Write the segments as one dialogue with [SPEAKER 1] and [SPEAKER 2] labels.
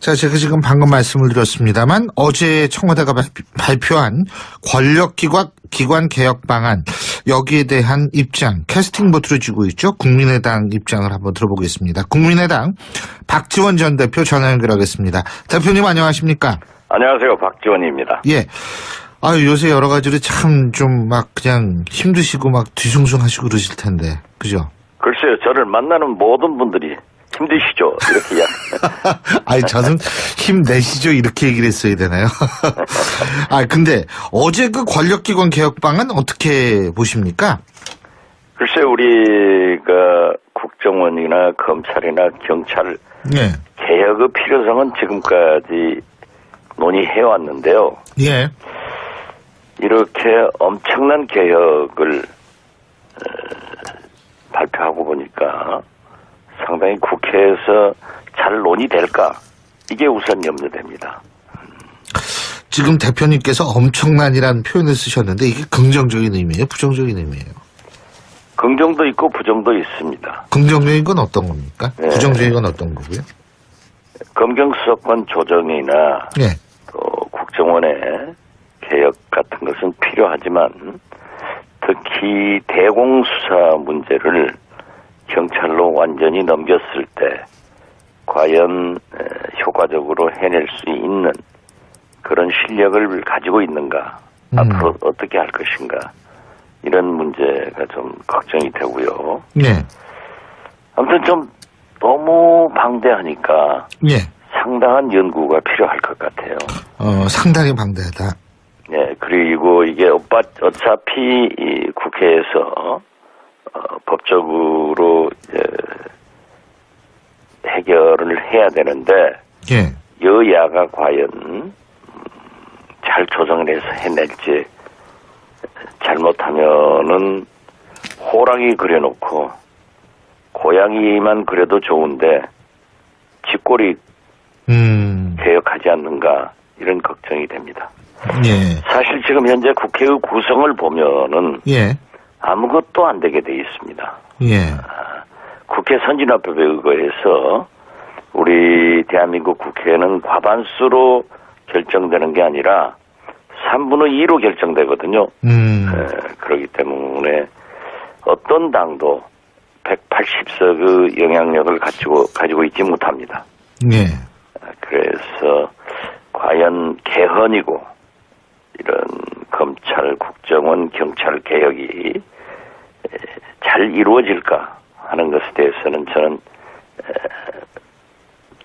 [SPEAKER 1] 자, 제가 지금 방금 말씀을 드렸습니다만 어제 청와대가 발표한 권력기관 개혁 방안, 여기에 대한 입장, 캐스팅 보트를 쥐고 있죠. 국민의당 입장을 한번 들어보겠습니다. 국민의당 박지원 전 대표 전화 연결하겠습니다. 대표님 안녕하십니까?
[SPEAKER 2] 안녕하세요. 박지원입니다.
[SPEAKER 1] 예. 아유, 요새 여러 가지로 참 좀 막 그냥 힘드시고 막 뒤숭숭하시고 그러실 텐데. 그죠?
[SPEAKER 2] 글쎄요. 저를 만나는 모든 분들이 힘드시죠? 이렇게
[SPEAKER 1] 아니, 저는 힘내시죠? 이렇게 얘기를 했어야 되나요? 아, 근데 어제 그 권력기관 개혁 방안 어떻게 보십니까?
[SPEAKER 2] 글쎄, 우리가 국정원이나 검찰이나 경찰
[SPEAKER 1] 예.
[SPEAKER 2] 개혁의 필요성은 지금까지 논의해왔는데요.
[SPEAKER 1] 예.
[SPEAKER 2] 이렇게 엄청난 개혁을 발표하고 보니까 상당히 국회에서 잘 논의될까? 이게 우선 염려됩니다.
[SPEAKER 1] 지금 대표님께서 엄청난이라는 표현을 쓰셨는데 이게 긍정적인 의미예요? 부정적인 의미예요?
[SPEAKER 2] 긍정도 있고 부정도 있습니다.
[SPEAKER 1] 긍정적인 건 어떤 겁니까?
[SPEAKER 2] 네.
[SPEAKER 1] 부정적인 건 어떤 거고요?
[SPEAKER 2] 검경수사권 조정이나
[SPEAKER 1] 예.
[SPEAKER 2] 또 국정원의 개혁 같은 것은 필요하지만 특히 대공수사 문제를 경찰로 완전히 넘겼을 때 과연 효과적으로 해낼 수 있는 그런 실력을 가지고 있는가, 앞으로 어떻게 할 것인가, 이런 문제가 좀 걱정이 되고요.
[SPEAKER 1] 예.
[SPEAKER 2] 아무튼 좀 너무 방대하니까
[SPEAKER 1] 예.
[SPEAKER 2] 상당한 연구가 필요할 것 같아요.
[SPEAKER 1] 상당히 방대하다.
[SPEAKER 2] 네, 그리고 이게 어차피 이 국회에서 법적으로 이제 해결을 해야 되는데
[SPEAKER 1] 예.
[SPEAKER 2] 여야가 과연 잘 조정을 해서 해낼지, 잘못하면은 호랑이 그려놓고 고양이만 그려도 좋은데 쥐꼬리 개혁하지 않는가, 이런 걱정이 됩니다.
[SPEAKER 1] 예.
[SPEAKER 2] 사실 지금 현재 국회의 구성을 보면은
[SPEAKER 1] 예.
[SPEAKER 2] 아무것도 안 되게 돼 있습니다.
[SPEAKER 1] 예.
[SPEAKER 2] 국회 선진화법에 의거해서 우리 대한민국 국회는 과반수로 결정되는 게 아니라 3분의 2로 결정되거든요. 그렇기 때문에 어떤 당도 180석의 영향력을 가지고 있지 못합니다.
[SPEAKER 1] 예.
[SPEAKER 2] 그래서 과연 개헌이고 이런 검찰, 국정원, 경찰 개혁이 잘 이루어질까 하는 것에 대해서는 저는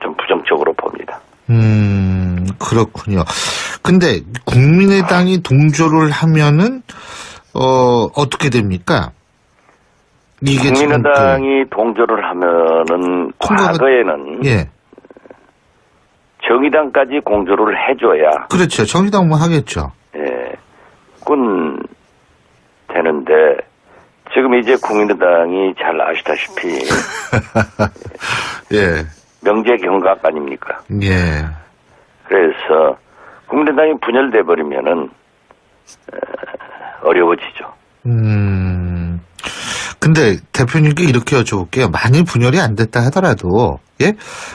[SPEAKER 2] 좀 부정적으로 봅니다.
[SPEAKER 1] 그렇군요. 근데 국민의당이 동조를 하면은 어떻게 됩니까? 이게
[SPEAKER 2] 국민의당이 동조를 하면은 과거에는
[SPEAKER 1] 예.
[SPEAKER 2] 정의당까지 공조를 해줘야,
[SPEAKER 1] 그렇죠. 정의당 뭐 하겠죠.
[SPEAKER 2] 예, 군 되는데 지금 이제 국민의당이 잘 아시다시피
[SPEAKER 1] 예.
[SPEAKER 2] 명제 경각 아닙니까?
[SPEAKER 1] 예.
[SPEAKER 2] 그래서 국민의당이 분열돼 버리면은 어려워지죠.
[SPEAKER 1] 근데 대표님께 이렇게 여쭤볼게요. 만일 분열이 안 됐다 하더라도, 예?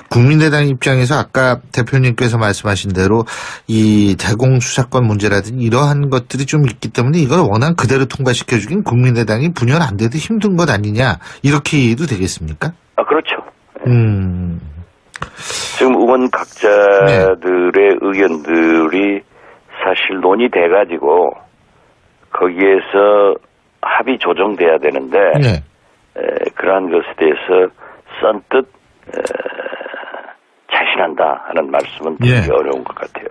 [SPEAKER 1] 국민의당 입장에서 아까 대표님께서 말씀하신 대로 이 대공수사권 문제라든지 이러한 것들이 좀 있기 때문에 이걸 원한 그대로 통과시켜주긴 국민의당이 분열 안 돼도 힘든 것 아니냐, 이렇게 이해도 되겠습니까?
[SPEAKER 2] 아, 그렇죠. 지금 의원 각자들의 의견들이 사실 논의돼가지고 거기에서 합의 조정돼야 되는데 그러한 것에 대해서 선뜻 자신한다 하는 말씀은 되게 어려운 것 같아요.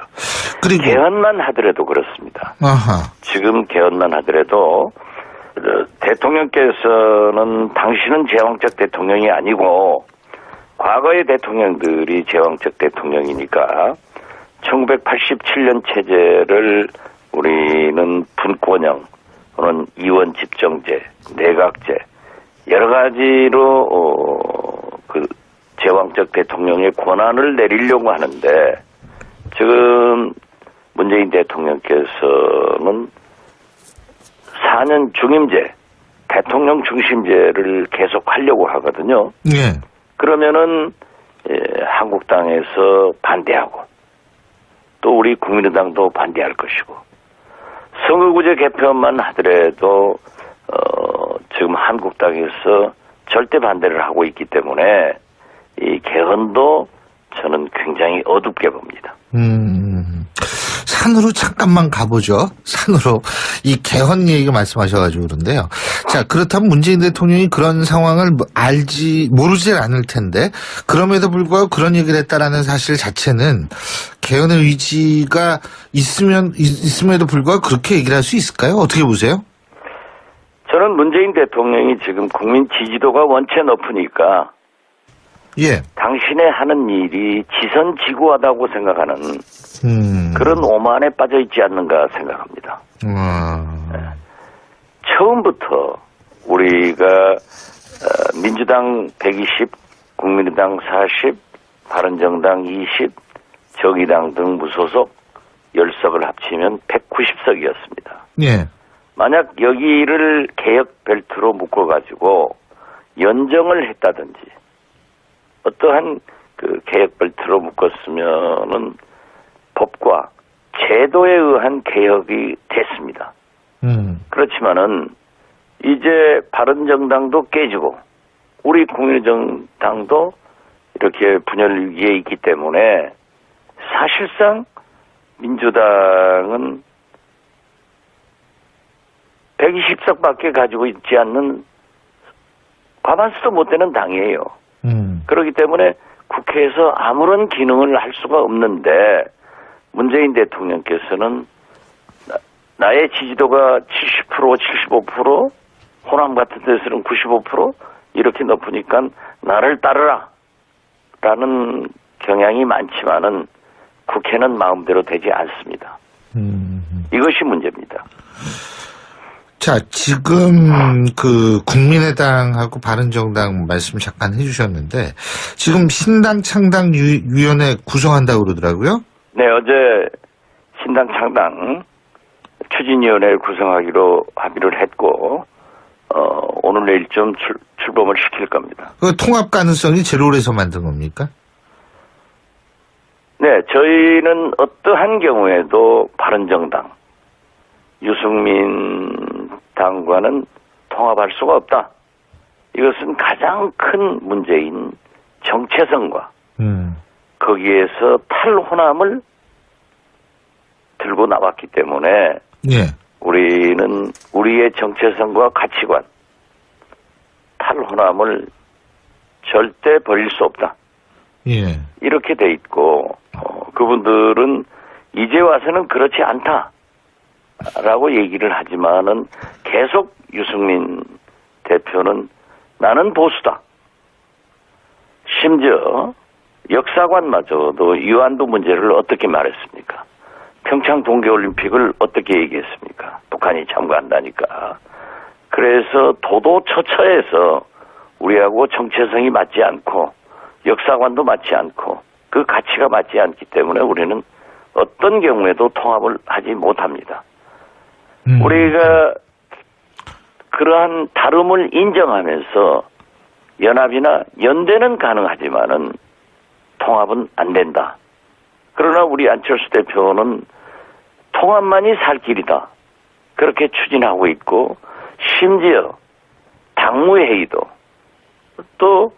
[SPEAKER 1] 그리고
[SPEAKER 2] 개헌만 하더라도 그렇습니다.
[SPEAKER 1] 아하.
[SPEAKER 2] 지금 개헌만 하더라도 대통령께서는 당신은 제왕적 대통령이 아니고 과거의 대통령들이 제왕적 대통령이니까 1987년 체제를 우리는 분권형 또는 이원 집정제, 내각제 여러 가지로 그 제왕적 대통령의 권한을 내리려고 하는데 지금 문재인 대통령께서는 4년 중임제, 대통령 중심제를 계속 하려고 하거든요.
[SPEAKER 1] 예.
[SPEAKER 2] 그러면은 한국당에서 반대하고 또 우리 국민의당도 반대할 것이고 선거구제 개편만 하더라도 지금 한국당에서 절대 반대를 하고 있기 때문에 이 개헌도 저는 굉장히 어둡게 봅니다.
[SPEAKER 1] 산으로 잠깐만 가보죠. 산으로. 이 개헌 얘기가 말씀하셔가지고 그런데요. 자, 그렇다면 문재인 대통령이 그런 상황을 모르지 않을 텐데, 그럼에도 불구하고 그런 얘기를 했다라는 사실 자체는 개헌의 의지가 있음에도 불구하고 그렇게 얘기를 할 수 있을까요? 어떻게 보세요?
[SPEAKER 2] 저는 문재인 대통령이 지금 국민 지지도가 원체 높으니까
[SPEAKER 1] 예.
[SPEAKER 2] 당신의 하는 일이 지선지구하다고 생각하는 그런 오만에 빠져 있지 않는가 생각합니다. 네. 처음부터 우리가 민주당 120, 국민의당 40, 바른정당 20, 정의당 등 무소속 10석을 합치면 190석이었습니다.
[SPEAKER 1] 예.
[SPEAKER 2] 만약 여기를 개혁 벨트로 묶어가지고 연정을 했다든지 어떠한 그 개혁 벨트로 묶었으면은 법과 제도에 의한 개혁이 됐습니다. 그렇지만은 이제 바른정당도 깨지고 우리 국민의정당도 이렇게 분열 위기에 있기 때문에 사실상 민주당은 120석밖에 가지고 있지 않는 과반수도 못 되는 당이에요. 그렇기 때문에 국회에서 아무런 기능을 할 수가 없는데 문재인 대통령께서는 나의 지지도가 70%, 75%, 호남 같은 데서는 95% 이렇게 높으니까 나를 따르라 라는 경향이 많지만은 국회는 마음대로 되지 않습니다. 이것이 문제입니다.
[SPEAKER 1] 자, 지금 그 국민의당하고 바른정당 말씀 잠깐 해주셨는데 지금 신당 창당 위원회 구성한다고 그러더라고요.
[SPEAKER 2] 네, 어제 신당 창당 추진위원회를 구성하기로 합의를 했고 오늘 내일쯤 출범을 시킬 겁니다.
[SPEAKER 1] 그 통합 가능성이 제로에서 만든 겁니까?
[SPEAKER 2] 네, 저희는 어떠한 경우에도 바른정당 유승민 당과는 통합할 수가 없다. 이것은 가장 큰 문제인 정체성과 거기에서 탈호남을 들고 나왔기 때문에
[SPEAKER 1] 예.
[SPEAKER 2] 우리는 우리의 정체성과 가치관, 탈호남을 절대 버릴 수 없다.
[SPEAKER 1] 예.
[SPEAKER 2] 이렇게 돼 있고 그분들은 이제 와서는 그렇지 않다. 라고 얘기를 하지만은 계속 유승민 대표는 나는 보수다. 심지어 역사관마저도 위안부 문제를 어떻게 말했습니까? 평창 동계올림픽을 어떻게 얘기했습니까? 북한이 참가한다니까. 그래서 도도처처해서 우리하고 정체성이 맞지 않고 역사관도 맞지 않고 그 가치가 맞지 않기 때문에 우리는 어떤 경우에도 통합을 하지 못합니다. 우리가 그러한 다름을 인정하면서 연합이나 연대는 가능하지만은 통합은 안 된다. 그러나 우리 안철수 대표는 통합만이 살 길이다. 그렇게 추진하고 있고 심지어 당무회의도 또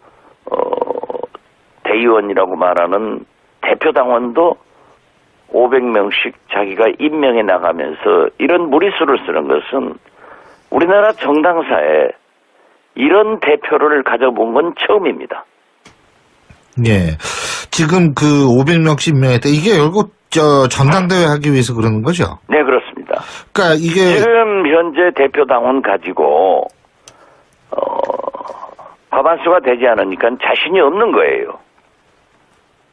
[SPEAKER 2] 대의원이라고 말하는 대표당원도 500명씩 자기가 임명해 나가면서 이런 무리수를 쓰는 것은 우리나라 정당사에 이런 대표를 가져본 건 처음입니다.
[SPEAKER 1] 예. 지금 그 500명씩 임명했다. 이게 결국 전당대회 하기 위해서 그러는 거죠?
[SPEAKER 2] 네, 그렇습니다.
[SPEAKER 1] 그러니까 이게
[SPEAKER 2] 지금 현재 대표당원 가지고 과반수가 되지 않으니까 자신이 없는 거예요.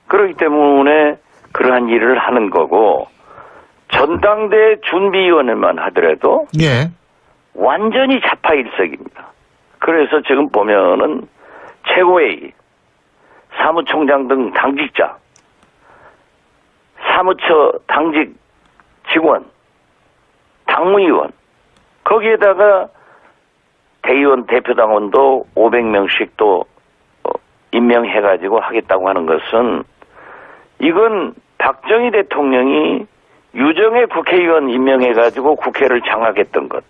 [SPEAKER 2] 그렇기 때문에 그러한 일을 하는 거고 전당대 준비위원회만 하더라도
[SPEAKER 1] 예.
[SPEAKER 2] 완전히 자파일색입니다. 그래서 지금 보면은 최고회의, 사무총장 등 당직자, 사무처 당직 직원, 당무위원 거기에다가 대의원 대표당원도 500명씩 또 임명해가지고 하겠다고 하는 것은 이건 박정희 대통령이 유정의 국회의원 임명해가지고 국회를 장악했던 것.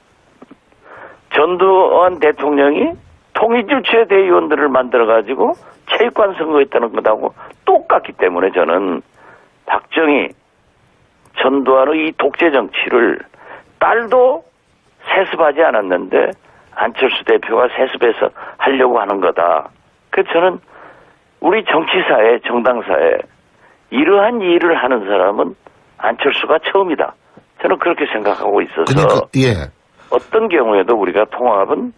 [SPEAKER 2] 전두환 대통령이 통일주체 대의원들을 만들어가지고 체육관 선거했다는 것하고 똑같기 때문에 저는 박정희, 전두환의 이 독재 정치를 딸도 세습하지 않았는데 안철수 대표가 세습해서 하려고 하는 거다. 그래서 저는 우리 정치사회, 정당사회 이러한 일을 하는 사람은 안철수가 처음이다. 저는 그렇게 생각하고 있어서
[SPEAKER 1] 그러니까, 예.
[SPEAKER 2] 어떤 경우에도 우리가 통합은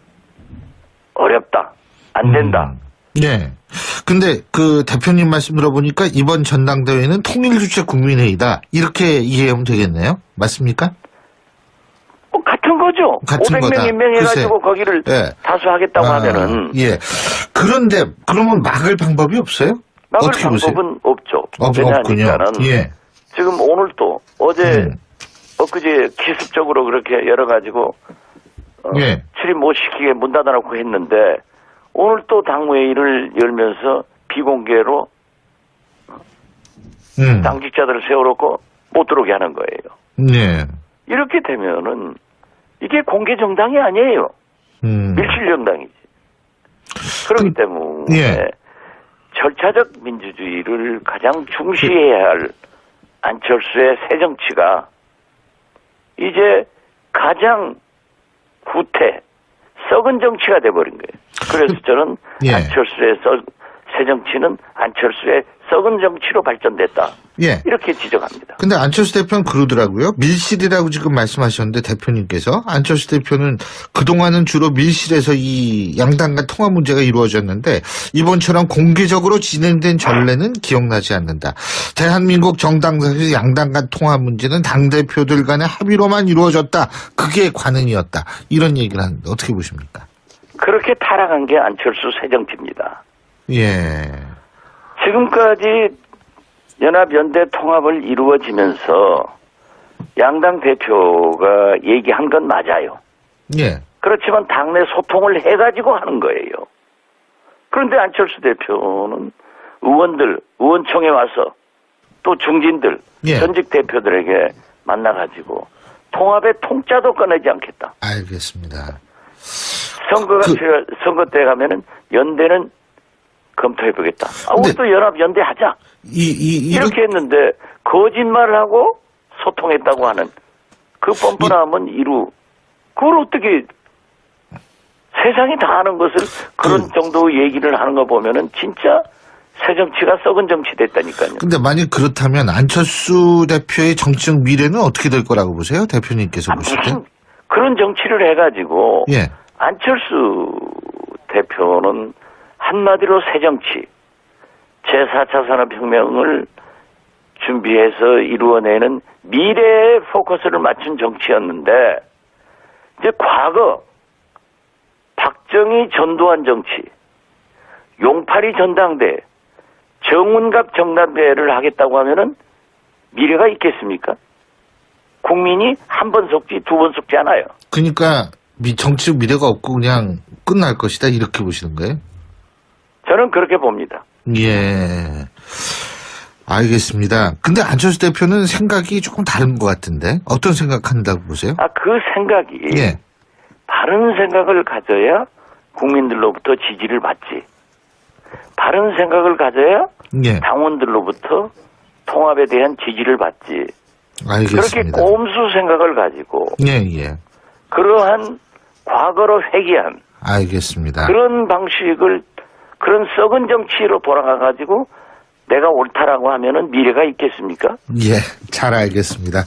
[SPEAKER 2] 어렵다. 안 된다.
[SPEAKER 1] 네. 근데 그 대표님 말씀 들어보니까 이번 전당대회는 통일주체 국민회의다. 이렇게 이해하면 되겠네요. 맞습니까?
[SPEAKER 2] 같은 거죠.
[SPEAKER 1] 같은
[SPEAKER 2] 500명
[SPEAKER 1] 거다.
[SPEAKER 2] 임명해가지고 거기를
[SPEAKER 1] 예.
[SPEAKER 2] 다수하겠다고 하면은.
[SPEAKER 1] 예. 그런데 그러면 막을 방법이 없어요?
[SPEAKER 2] 막을
[SPEAKER 1] 어떻게 보세요?
[SPEAKER 2] 방법은 없죠.
[SPEAKER 1] 없군요.
[SPEAKER 2] 왜냐하니까는
[SPEAKER 1] 예.
[SPEAKER 2] 지금 오늘 또 어제 엊그제 기습적으로 그렇게 열어가지고
[SPEAKER 1] 예.
[SPEAKER 2] 출입 못 시키게 문 닫아놓고 했는데 오늘 또 당무회의를 열면서 비공개로 당직자들을 세워놓고 못 들어오게 하는 거예요.
[SPEAKER 1] 네.
[SPEAKER 2] 이렇게 되면은 이게 공개 정당이 아니에요. 밀실 정당이지. 그렇기 때문에
[SPEAKER 1] 예.
[SPEAKER 2] 절차적 민주주의를 가장 중시해야 할 안철수의 새 정치가 이제 가장 구태, 썩은 정치가 돼버린 거예요. 그래서 저는
[SPEAKER 1] 예.
[SPEAKER 2] 안철수의 새 정치는 안철수의 썩은 정치로 발전됐다.
[SPEAKER 1] 예.
[SPEAKER 2] 이렇게 지적합니다.
[SPEAKER 1] 근데 안철수 대표는 그러더라고요. 밀실이라고 지금 말씀하셨는데 대표님께서 안철수 대표는 그동안은 주로 밀실에서 이 양당 간 통합 문제가 이루어졌는데 이번처럼 공개적으로 진행된 전례는 기억나지 않는다. 대한민국 정당에서 양당 간 통합 문제는 당대표들 간의 합의로만 이루어졌다. 그게 관행이었다. 이런 얘기를 하는데 어떻게 보십니까?
[SPEAKER 2] 그렇게 타락한 게 안철수 새 정치입니다.
[SPEAKER 1] 예.
[SPEAKER 2] 지금까지 연합연대 통합을 이루어지면서 양당 대표가 얘기한 건 맞아요.
[SPEAKER 1] 예.
[SPEAKER 2] 그렇지만 당내 소통을 해가지고 하는 거예요. 그런데 안철수 대표는 의원들, 의원총회 와서 또 중진들,
[SPEAKER 1] 예.
[SPEAKER 2] 전직 대표들에게 만나가지고 통합의 통짜도 꺼내지 않겠다.
[SPEAKER 1] 알겠습니다.
[SPEAKER 2] 선거 때 가면은 연대는 검토해보겠다. 우리도 연합연대 하자. 이렇게 했는데 거짓말을 하고 소통했다고 하는 그 뻔뻔함은 그걸 어떻게 세상이 다 아는 것을 그런 정도 얘기를 하는 거 보면은 진짜 새 정치가 썩은 정치 됐다니까요.
[SPEAKER 1] 근데 만약 그렇다면 안철수 대표의 정치적 미래는 어떻게 될 거라고 보세요? 대표님께서 보실 때?
[SPEAKER 2] 그런 정치를 해가지고
[SPEAKER 1] 예.
[SPEAKER 2] 안철수 대표는 한마디로 새 정치, 제4차 산업혁명을 준비해서 이루어내는 미래에 포커스를 맞춘 정치였는데 이제 과거 박정희 전두환 정치, 용팔이 전당대, 정운갑 정당대를 하겠다고 하면은 미래가 있겠습니까? 국민이 한 번 속지 두 번 속지 않아요.
[SPEAKER 1] 그러니까 정치적 미래가 없고 그냥 끝날 것이다 이렇게 보시는 거예요?
[SPEAKER 2] 저는 그렇게 봅니다.
[SPEAKER 1] 예. 알겠습니다. 근데 안철수 대표는 생각이 조금 다른 것 같은데 어떤 생각한다고 보세요?
[SPEAKER 2] 그 생각이
[SPEAKER 1] 예.
[SPEAKER 2] 바른 생각을 가져야 국민들로부터 지지를 받지. 바른 생각을 가져야
[SPEAKER 1] 예.
[SPEAKER 2] 당원들로부터 통합에 대한 지지를 받지.
[SPEAKER 1] 알겠습니다.
[SPEAKER 2] 그렇게 꼼수 생각을 가지고
[SPEAKER 1] 예, 예.
[SPEAKER 2] 그러한 과거로 회귀한
[SPEAKER 1] 알겠습니다.
[SPEAKER 2] 그런 방식을 그런 썩은 정치로 돌아가가지고 내가 옳다라고 하면은 미래가 있겠습니까?
[SPEAKER 1] 예, 잘 알겠습니다.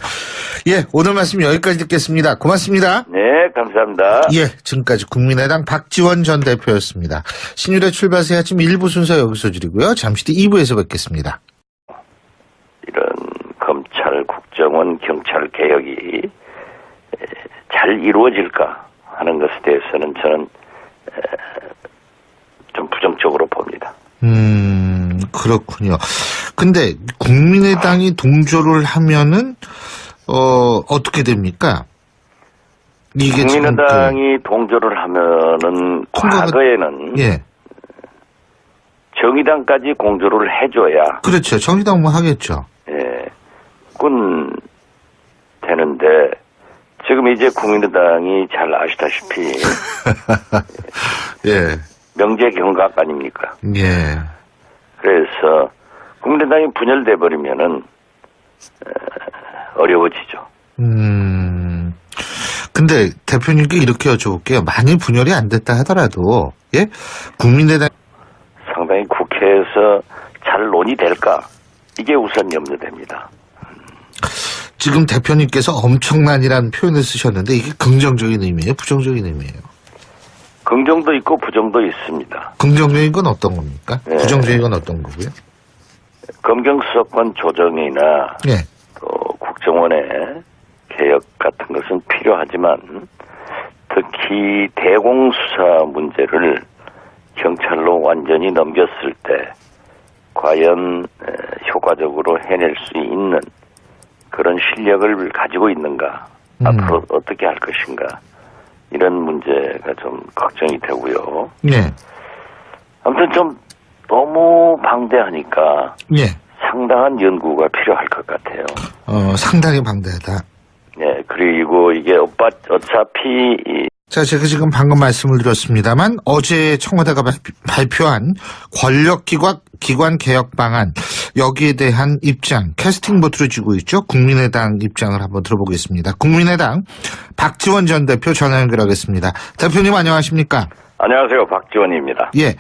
[SPEAKER 1] 예, 오늘 말씀 여기까지 듣겠습니다. 고맙습니다.
[SPEAKER 2] 네, 감사합니다.
[SPEAKER 1] 예, 지금까지 국민의당 박지원 전 대표였습니다. 신율의 출발새 아침 1부 순서 여기서 줄이고요. 잠시 뒤 2부에서 뵙겠습니다.
[SPEAKER 2] 이런 검찰, 국정원, 경찰 개혁이 잘 이루어질까 하는 것에 대해서는 저는 좀 부정적으로 봅니다.
[SPEAKER 1] 그렇군요. 근데 국민의당이 동조를 하면은 어떻게 됩니까? 이게
[SPEAKER 2] 국민의당이 동조를 하면은 과거에는
[SPEAKER 1] 예.
[SPEAKER 2] 정의당까지 공조를 해줘야.
[SPEAKER 1] 그렇죠. 정의당 뭐 하겠죠.
[SPEAKER 2] 예, 그건 되는데 지금 이제 국민의당이 잘 아시다시피
[SPEAKER 1] 예.
[SPEAKER 2] 명제 경각 아닙니까?
[SPEAKER 1] 예.
[SPEAKER 2] 그래서 국민의당이 분열돼 버리면은 어려워지죠.
[SPEAKER 1] 근데 대표님께 이렇게 여쭤볼게요. 많이 분열이 안 됐다 하더라도 예? 국민의당
[SPEAKER 2] 상당히 국회에서 잘 논의될까? 이게 우선 염려됩니다.
[SPEAKER 1] 지금 대표님께서 엄청난이라는 표현을 쓰셨는데 이게 긍정적인 의미예요? 부정적인 의미예요?
[SPEAKER 2] 긍정도 있고 부정도 있습니다.
[SPEAKER 1] 긍정적인 건 어떤 겁니까?
[SPEAKER 2] 네.
[SPEAKER 1] 부정적인 건 어떤 거고요?
[SPEAKER 2] 검경수사권 조정이나
[SPEAKER 1] 예.
[SPEAKER 2] 또 국정원의 개혁 같은 것은 필요하지만 특히 대공수사 문제를 경찰로 완전히 넘겼을 때 과연 효과적으로 해낼 수 있는 그런 실력을 가지고 있는가, 앞으로 어떻게 할 것인가, 이런 문제가 좀 걱정이 되고요.
[SPEAKER 1] 예.
[SPEAKER 2] 아무튼 좀 너무 방대하니까
[SPEAKER 1] 예.
[SPEAKER 2] 상당한 연구가 필요할 것 같아요.
[SPEAKER 1] 상당히 방대하다.
[SPEAKER 2] 네, 그리고 이게 어차피
[SPEAKER 1] 자, 제가 지금 방금 말씀을 드렸습니다만 어제 청와대가 발표한 권력기관 개혁 방안 여기에 대한 입장 캐스팅 보트를 쥐고 있죠. 국민의당 입장을 한번 들어보겠습니다. 국민의당 박지원 전 대표 전화 연결하겠습니다. 대표님 안녕하십니까?
[SPEAKER 2] 안녕하세요, 박지원입니다.
[SPEAKER 1] 예.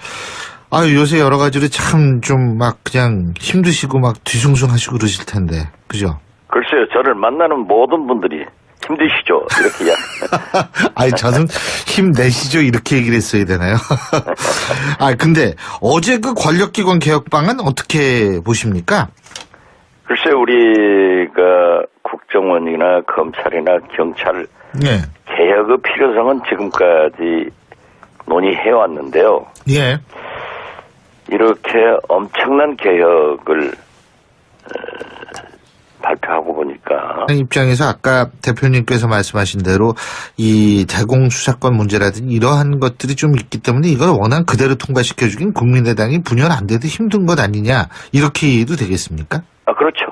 [SPEAKER 1] 아유, 요새 여러 가지로 참 좀 막 그냥 힘드시고 막 뒤숭숭하시고 그러실 텐데, 그죠?
[SPEAKER 2] 글쎄요, 저를 만나는 모든 분들이 힘드시죠? 이렇게
[SPEAKER 1] 아니, 저는 힘내시죠? 이렇게 얘기를 했어야 되나요? 아, 근데 어제 그 권력기관 개혁 방안 어떻게 보십니까?
[SPEAKER 2] 글쎄, 우리가 국정원이나 검찰이나 경찰
[SPEAKER 1] 예.
[SPEAKER 2] 개혁의 필요성은 지금까지 논의해왔는데요.
[SPEAKER 1] 예.
[SPEAKER 2] 이렇게 엄청난 개혁을 발표하고 보니까
[SPEAKER 1] 입장에서 아까 대표님께서 말씀하신 대로 이 대공수사권 문제라든지 이러한 것들이 좀 있기 때문에 이걸 원한 그대로 통과시켜주긴 국민의당이 분열 안 돼도 힘든 것 아니냐 이렇게 이해도 되겠습니까?
[SPEAKER 2] 아, 그렇죠.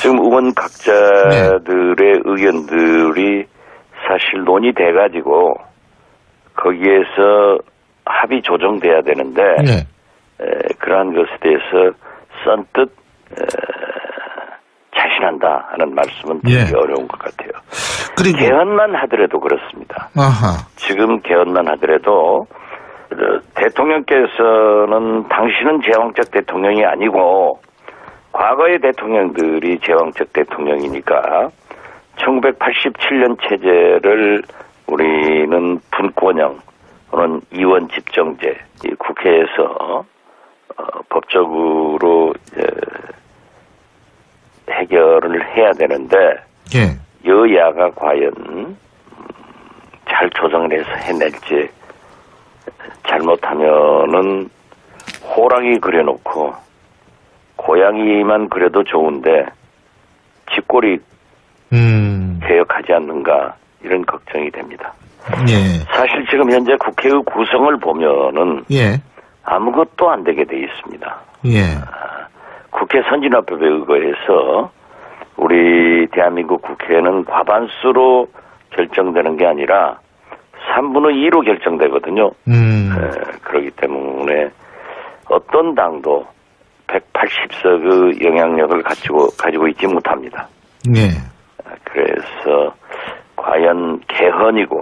[SPEAKER 2] 지금 의원 각자들의 의견들이 사실 논의돼가지고 거기에서 합의 조정돼야 되는데 그러한 것에 대해서 선뜻 자신한다 하는 말씀은 되게 어려운 것 같아요.
[SPEAKER 1] 그리고
[SPEAKER 2] 개헌만 하더라도 그렇습니다.
[SPEAKER 1] 아하.
[SPEAKER 2] 지금 개헌만 하더라도 대통령께서는 당신은 제왕적 대통령이 아니고 과거의 대통령들이 제왕적 대통령이니까 1987년 체제를 우리는 분권형 또는 이원 집정제 이 국회에서 법적으로 해결을 해야 되는데 여야가 과연 잘 조정을 해서 해낼지 잘못하면은 호랑이 그려놓고 고양이만 그려도 좋은데 쥐꼬리 개혁하지 않는가 이런 걱정이 됩니다. 사실 지금 현재 국회의 구성을 보면은 아무것도 안 되게 돼 있습니다. 국회 선진화법에 의거해서 우리 대한민국 국회는 과반수로 결정되는 게 아니라 3분의 2로 결정되거든요. 그렇기 때문에 어떤 당도 180석의 영향력을 가지고 있지 못합니다. 그래서 과연 개헌이고